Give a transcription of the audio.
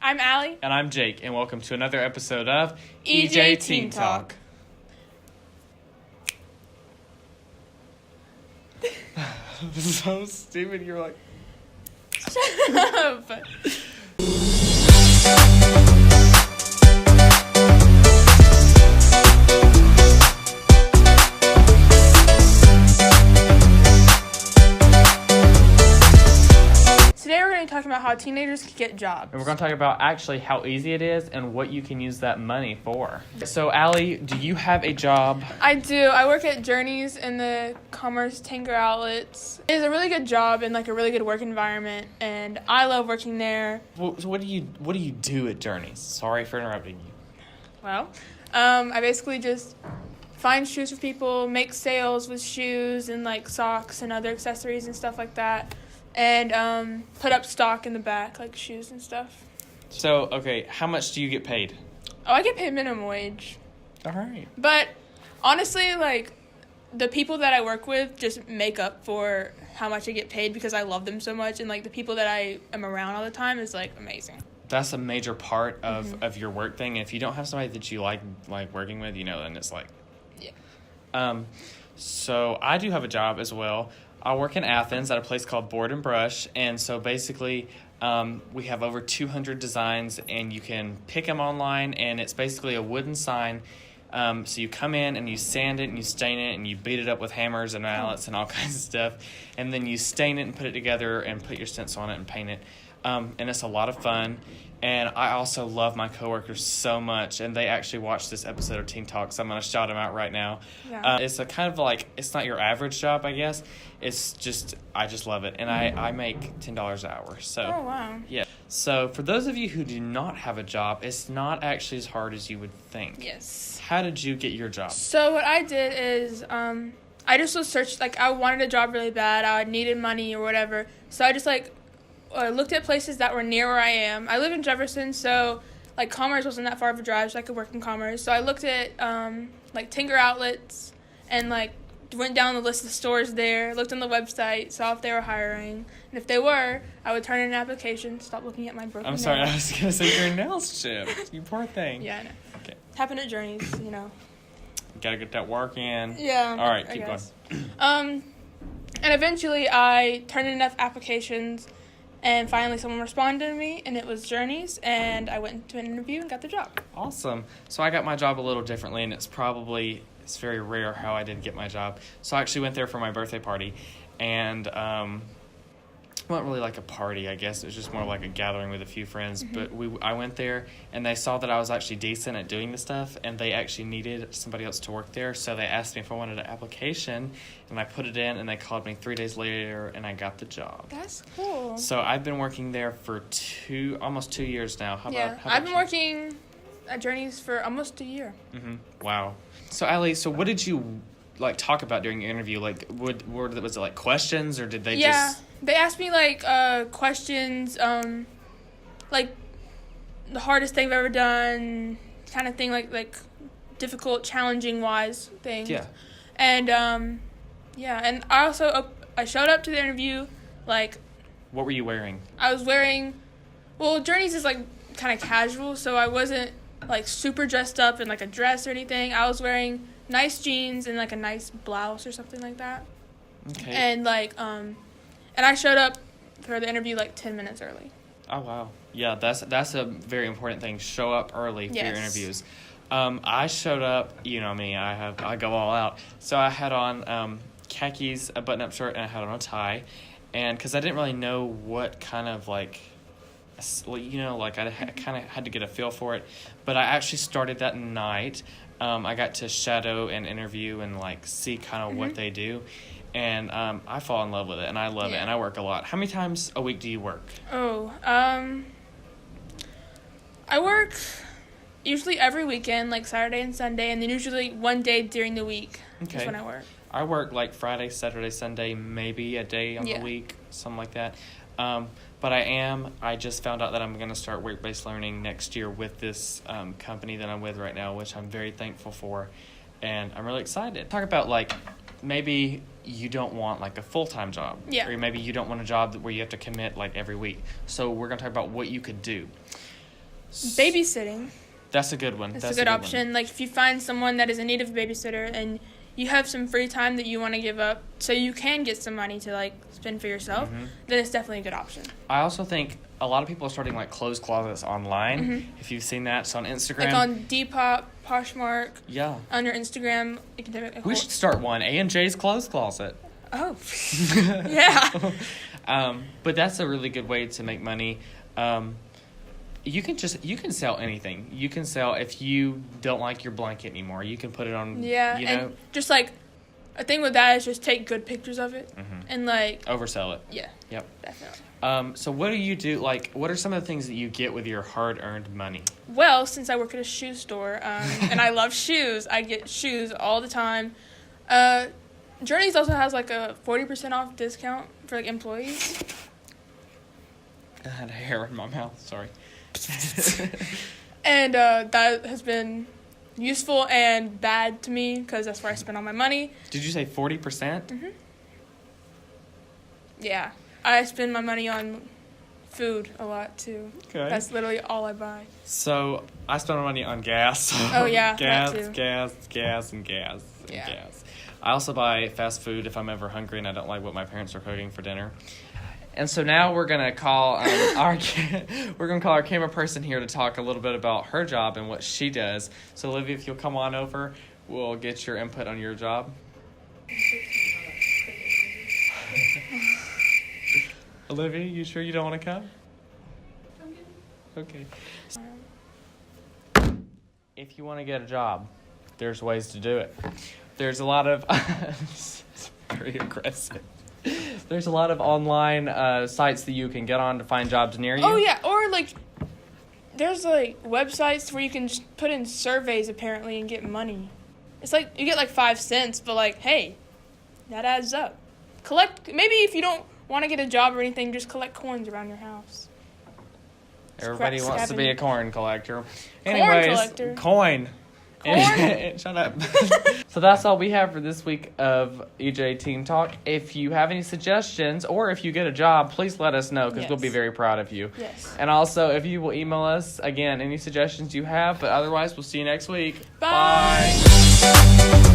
I'm Allie. And I'm Jake, and welcome to another episode of EJ Teen Talk. This is so stupid. You're like... Shut up. Today we're going to be talking about how teenagers can get jobs. And we're going to talk about actually how easy it is and what you can use that money for. So, Allie, do you have a job? I do. I work at Journeys in the Commerce Tinker Outlets. It's a really good job and like a really good work environment, and I love working there. Well, so what do you do at Journeys? Sorry for interrupting you. Well, I basically just find shoes for people, make sales with shoes and like socks and other accessories and stuff like that, and put up stock in the back, like shoes and stuff. So, okay, how much do you get paid? Oh, I get paid minimum wage. All right. But honestly, like, the people that I work with just make up for how much I get paid because I love them so much, and like the people that I am around all the time is like amazing. That's a major part of your work thing. If you don't have somebody that you like working with, then it's like... Yeah. So I do have a job as well. I work in Athens at a place called Board and Brush, and so basically we have over 200 designs, and you can pick them online, and it's basically a wooden sign. So you come in and you sand it and you stain it and you beat it up with hammers and mallets and all kinds of stuff, and then you stain it and put it together and put your stencil on it and paint it. And it's a lot of fun. And I also love my coworkers so much, and they actually watched this episode of Teen Talk, so I'm going to shout them out right now. Yeah. It's a kind of like, it's not your average job, I guess. It's just, I just love it. And I make $10 an hour. So, Oh, wow. Yeah. So for those of you who do not have a job, it's not actually as hard as you would think. Yes. How did you get your job? So what I did is I just was searched, like, I wanted a job really bad. I needed money or whatever. So I just, like, looked at places that were near where I am. I live in Jefferson, so, like, Commerce wasn't that far of a drive, so I could work in Commerce. So I looked at, like, Tinker Outlets and, like, went down the list of stores there, looked on the website, saw if they were hiring. And if they were, I would turn in an application, stop looking at my broken I'm sorry, nails. I was going to say your nails chipped. You poor thing. Yeah, I know. Okay. Happened at Journeys, Got to get that work in. Yeah. All right, I keep guess. going. And eventually I turned in enough applications, and finally someone responded to me, and it was Journeys, and I went to an interview and got the job. Awesome. So I got my job a little differently, and it's very rare how I did get my job. So I actually went there for my birthday party, and it wasn't really like a party, I guess. It was just more like a gathering with a few friends. Mm-hmm. But I went there, and they saw that I was actually decent at doing the stuff, and they actually needed somebody else to work there. So they asked me if I wanted an application, and I put it in, and they called me 3 days later, and I got the job. That's cool. So I've been working there for almost 2 years now. How about I've been you? working at Journeys for almost a year. Mm-hmm. Wow. So, Allie, what did you, talk about during your interview? Was it, questions, or did they just... They asked me, questions, like, the hardest thing I've ever done, kind of thing, like difficult, challenging-wise things. Yeah. And, and I also, I showed up to the interview, What were you wearing? I was wearing, Journeys is, kind of casual, so I wasn't, super dressed up in, a dress or anything. I was wearing nice jeans and, a nice blouse or something like that. Okay. And, and I showed up for the interview, 10 minutes early. Oh, wow. Yeah, that's a very important thing. Show up early for your interviews. I showed up, you know me, I go all out. So I had on khakis, a button-up shirt, and I had on a tie. And because I didn't really know what kind of, I kind of had to get a feel for it. But I actually started that night. I got to shadow and interview and, see kind of what they do. And I fall in love with it, and I love it, and I work a lot. How many times a week do you work? I work usually every weekend, Saturday and Sunday, and then usually one day during the week is when I work. I work Friday, Saturday, Sunday, maybe a day on the week, something like that. But I just found out that I'm going to start work-based learning next year with this company that I'm with right now, which I'm very thankful for, and I'm really excited. Talk about, maybe you don't want a full-time job. Yeah. Or maybe you don't want a job where you have to commit every week. So we're going to talk about what you could do. Babysitting. That's a good one. That's That's a good one. option. Like, if you find someone that is in need of a babysitter and you have some free time that you want to give up so you can get some money to, like, spend for yourself, then it's definitely a good option. I also think a lot of people are starting, like, clothes closets online. If you've seen that. So on Instagram. Like on Depop, Poshmark. Yeah. On your Instagram. You can do it. We should start one. A&J's Clothes Closet. Oh. Yeah. But that's a really good way to make money. You can sell anything. You can sell, if you don't like your blanket anymore, you can put it on. Yeah, You know, and just like a thing with that is just take good pictures of it and like oversell it. yeah, Yep. definitely. So what do you do? Like, what are some of the things that you get with your hard-earned money? Well, since I work at a shoe store and I love shoes, I get shoes all the time. Journeys also has like a 40% off discount for like employees. I had hair in my mouth. Sorry. And that has been useful and bad to me because that's where I spend all my money. Did you say 40%? Yeah, I spend my money on food a lot too. Okay. That's literally all I buy. So I spend my money on gas. Oh, yeah, gas, that too. gas, and gas. I also buy fast food if I'm ever hungry and I don't like what my parents are cooking for dinner. And so now we're gonna call our camera person here to talk a little bit about her job and what she does. So Olivia, if you'll come on over, we'll get your input on your job. Olivia, you sure you don't want to come? Okay. If you want to get a job, there's ways to do it. There's a lot of very aggressive. There's a lot of online sites that you can get on to find jobs near you. Oh yeah, or like there's like websites where you can just put in surveys apparently and get money. It's like you get like 5 cents, but like hey, that adds up. Maybe if you don't want to get a job or anything, just collect coins around your house. Everybody wants to be a corn collector. Collector. Coin. Corn? Shut up. So that's all we have for this week of EJ Teen Talk. If you have any suggestions or if you get a job, please let us know because we'll be very proud of you. Yes. And also, if you will email us, again, any suggestions you have. But otherwise, we'll see you next week. Bye.